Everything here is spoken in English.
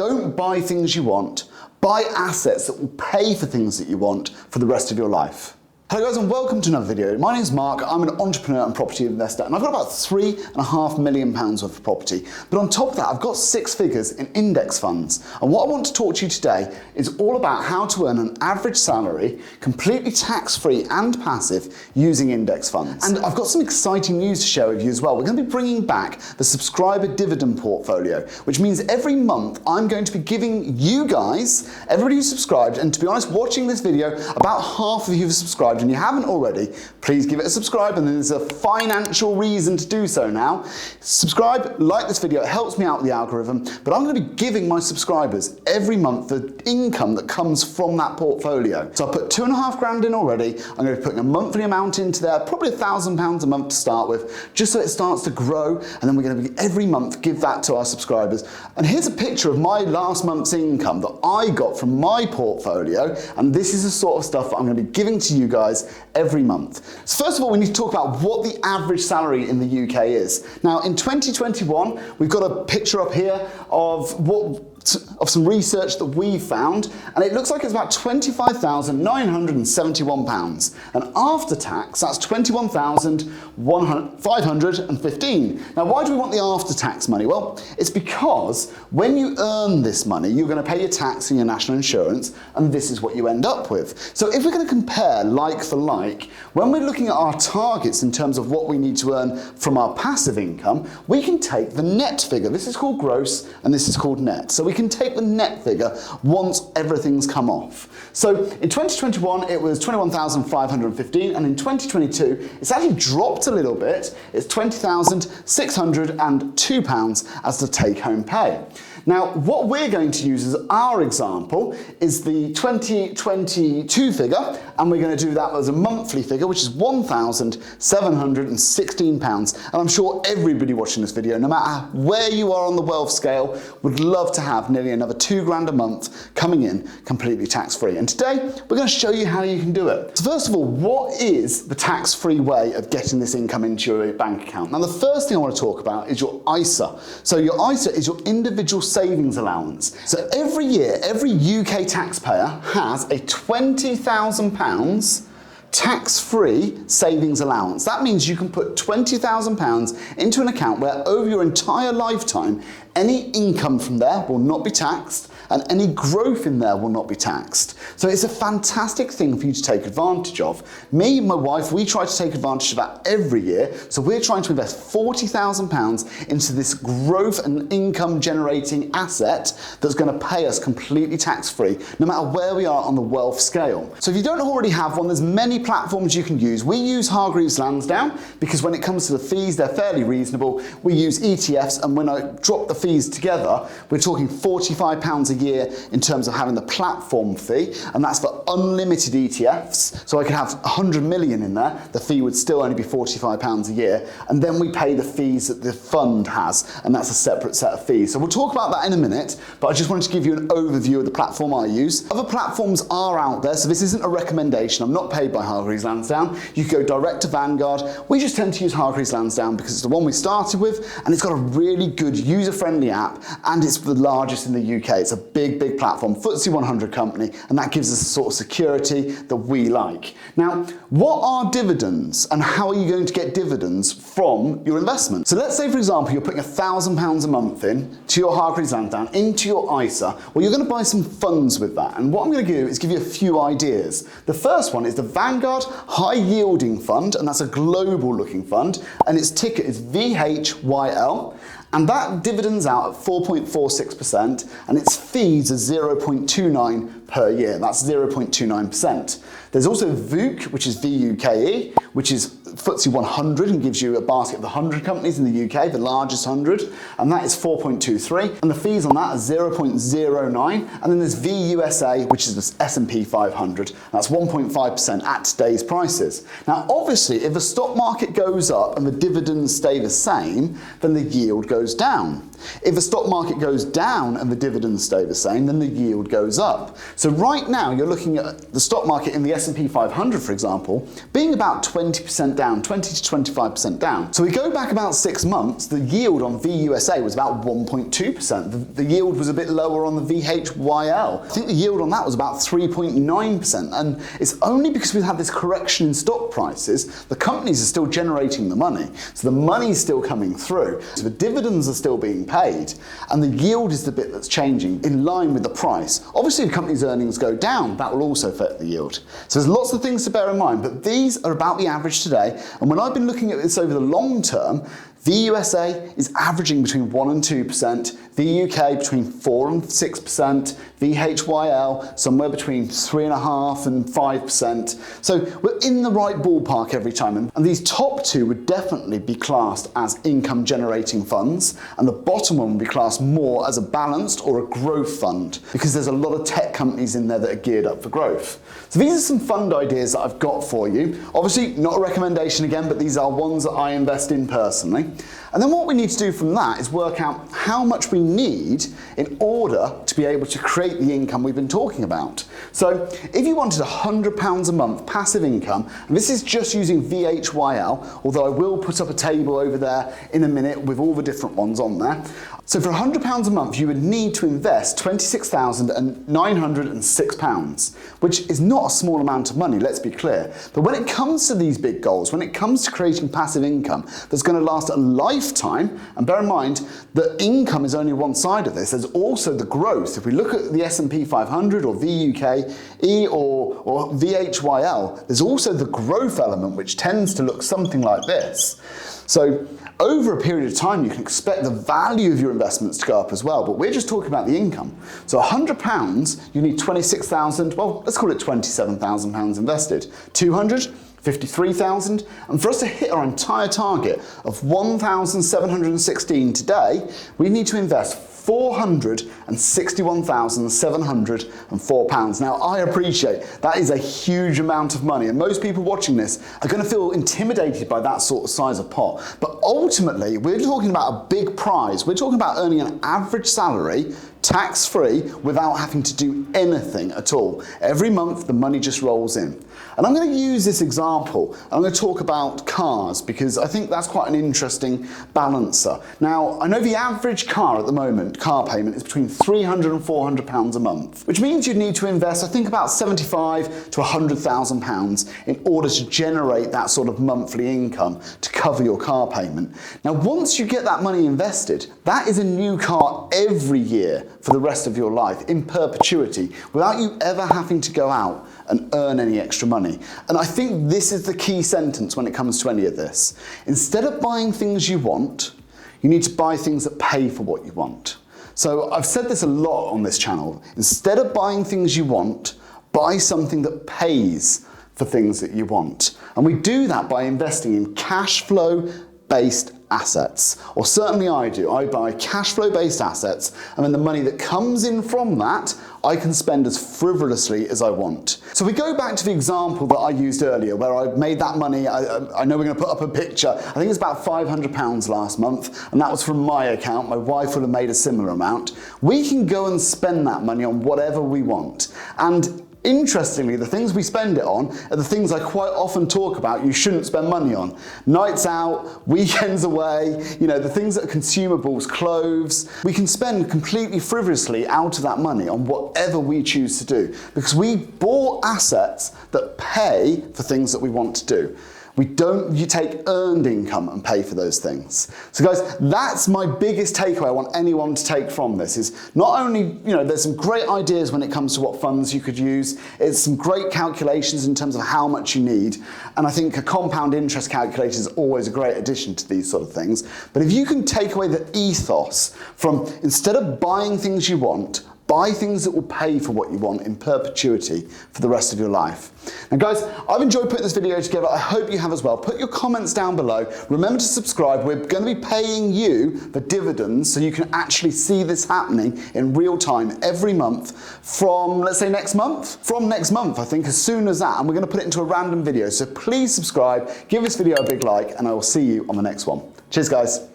Don't buy things you want. Buy assets that will pay for things that you want for the rest of your life. Hello guys and welcome to another video. My name's Mark, I'm an entrepreneur and property investor and I've got about £3.5 million worth of property. But on top of that, I've got 6 figures in index funds. And what I want to talk to you today is all about how to earn an average salary, completely tax-free and passive, using index funds. And I've got some exciting news to share with you as well. We're going to be bringing back the subscriber dividend portfolio, which means every month I'm going to be giving you guys, everybody who's subscribed, and to be honest, watching this video, about half of you have subscribed and you haven't already, please give it a subscribe, and there's a financial reason to do so now. Subscribe, like this video, it helps me out with the algorithm, but I'm going to be giving my subscribers every month the income that comes from that portfolio. So I put £2.5 grand in already, I'm going to be putting a monthly amount into there, probably £1,000 a month to start with, just so it starts to grow, and then we're going to be every month give that to our subscribers. And here's a picture of my last month's income that I got from my portfolio, and this is the sort of stuff that I'm going to be giving to you guys every month. So first of all, we need to talk about what the average salary in the UK is. Now in 2021, we've got a picture up here of some research that we found, and it looks like it's about £25,971. And after tax, that's £21,515. Now, why do we want the after tax money? Well, it's because when you earn this money, you're going to pay your tax and your national insurance, and this is what you end up with. So if we're going to compare like for like, when we're looking at our targets in terms of what we need to earn from our passive income, we can take the net figure. This is called gross, and this is called net. So we can take the net figure once everything's come off. So in 2021 it was 21,515, and in 2022 it's actually dropped a little bit. It's £20,602 as the take-home pay. Now, what we're going to use as our example is the 2022 figure, and we're going to do that as a monthly figure, which is £1,716. And I'm sure everybody watching this video, no matter where you are on the wealth scale, would love to have nearly another £2 grand a month coming in completely tax-free. And today, we're going to show you how you can do it. So first of all, what is the tax-free way of getting this income into your bank account? Now, the first thing I want to talk about is your ISA. So your ISA is your individual savings allowance. So every year, every UK taxpayer has a £20,000 tax-free savings allowance. That means you can put £20,000 into an account where over your entire lifetime, any income from there will not be taxed, and any growth in there will not be taxed. So it's a fantastic thing for you to take advantage of. Me and my wife, we try to take advantage of that every year. So we're trying to invest £40,000 into this growth and income generating asset that's going to pay us completely tax-free, no matter where we are on the wealth scale. So if you don't already have one, there's many platforms you can use. We use Hargreaves Lansdown because when it comes to the fees, they're fairly reasonable. We use ETFs, and when I drop the fees together, we're talking £45 a year in terms of having the platform fee, and that's for unlimited ETFs. So I could have 100 million in there, the fee would still only be £45 a year, and then we pay the fees that the fund has, and that's a separate set of fees. So we'll talk about that in a minute, but I just wanted to give you an overview of the platform I use. Other platforms are out there, so this isn't a recommendation. I'm not paid by Hargreaves Lansdown. You can go direct to Vanguard. We just tend to use Hargreaves Lansdown because it's the one we started with, and it's got a really good user-friendly app, and it's the largest in the UK. It's a big platform, FTSE 100 company, and that gives us the sort of security that we like. Now, what are dividends, and how are you going to get dividends from your investment? So let's say, for example, you're putting £1,000 a month in to your Hargreaves Lansdown, into your ISA. Well, you're going to buy some funds with that, and what I'm going to do is give you a few ideas. The first one is the Vanguard High Yielding Fund, and that's a global looking fund, and its ticker is VHYL. And that dividends out at 4.46%, and its fees are 0.29 per year. That's 0.29%. There's also VUKE, which is VUKE, which is FTSE 100 and gives you a basket of the 100 companies in the UK, the largest 100, and that is 4.23, and the fees on that are 0.09, and then there's VUSA, which is the S&P 500, and that's 1.5% at today's prices. Now, obviously, if the stock market goes up and the dividends stay the same, then the yield goes down. If the stock market goes down and the dividends stay the same, then the yield goes up. So right now you're looking at the stock market in the S&P 500, for example, being about 20% down, 20 to 25% down. So we go back about 6 months, the yield on VUSA was about 1.2%. The yield was a bit lower on the VHYL. I think the yield on that was about 3.9%. And it's only because we've had this correction in stock prices, the companies are still generating the money. So the money's still coming through. So the dividends are still being paid. And the yield is the bit that's changing in line with the price. Obviously, if the company's earnings go down, that will also affect the yield. So there's lots of things to bear in mind, but these are about the average today. And when I've been looking at this over the long term, VUSA is averaging between 1 and 2%, VUK between 4 and 6%, VHYL somewhere between 3.5% and 5%. So we're in the right ballpark every time. And these top two would definitely be classed as income generating funds, and the bottom one would be classed more as a balanced or a growth fund, because there's a lot of tech companies in there that are geared up for growth. So these are some fund ideas that I've got for you. Obviously, not a recommendation again, but these are ones that I invest in personally. And then what we need to do from that is work out how much we need in order to be able to create the income we've been talking about. So if you wanted £100 a month passive income, and this is just using VHYL, although I will put up a table over there in a minute with all the different ones on there. So for £100 a month, you would need to invest £26,906, which is not a small amount of money, let's be clear. But when it comes to these big goals, when it comes to creating passive income that's going to last a lifetime, and bear in mind that income is only one side of this, there's also the growth. If we look at the S&P 500 or VUKE or VHYL, there's also the growth element, which tends to look something like this. So over a period of time, you can expect the value of your investments to go up as well, but we're just talking about the income. So £100, you need 26,000, well, let's call it £27,000 invested. 200, 53,000, and for us to hit our entire target of 1,716 today, we need to invest £461,704. Now, I appreciate that is a huge amount of money, and most people watching this are going to feel intimidated by that sort of size of pot. But ultimately, we're talking about a big prize. We're talking about earning an average salary tax-free without having to do anything at all. Every month, the money just rolls in. And I'm going to use this example. I'm going to talk about cars because I think that's quite an interesting balancer. Now, I know the average car at the moment, car payment, is between £300 and £400 a month, which means you'd need to invest, I think, about £75,000 to £100,000 in order to generate that sort of monthly income to cover your car payment. Now, once you get that money invested, that is a new car every year for the rest of your life in perpetuity without you ever having to go out and earn any extra money. And I think this is the key sentence when it comes to any of this. Instead of buying things you want, you need to buy things that pay for what you want. So I've said this a lot on this channel. Instead of buying things you want, buy something that pays for things that you want. And we do that by investing in cash flow based assets, or certainly I do. I buy cash flow based assets, and then the money that comes in from that I can spend as frivolously as I want. So we go back to the example that I used earlier where I made that money. I know we're going to put up a picture. I think it's about £500 last month, and that was from my account. My wife would have made a similar amount. We can go and spend that money on whatever we want. And interestingly, the things we spend it on are the things I quite often talk about you shouldn't spend money on. Nights out, weekends away, you know, the things that are consumables, clothes. We can spend completely frivolously out of that money on whatever we choose to do because we bought assets that pay for things that we want to do. You take earned income and pay for those things. So guys, that's my biggest takeaway I want anyone to take from this is not only, there's some great ideas when it comes to what funds you could use, it's some great calculations in terms of how much you need. And I think a compound interest calculator is always a great addition to these sort of things. But if you can take away the ethos from instead of buying things you want, buy things that will pay for what you want in perpetuity for the rest of your life. Now guys, I've enjoyed putting this video together. I hope you have as well. Put your comments down below. Remember to subscribe. We're going to be paying you the dividends so you can actually see this happening in real time every month from, let's say, next month? From next month, I think, as soon as that. And we're going to put it into a random video. So please subscribe, give this video a big like, and I will see you on the next one. Cheers, guys.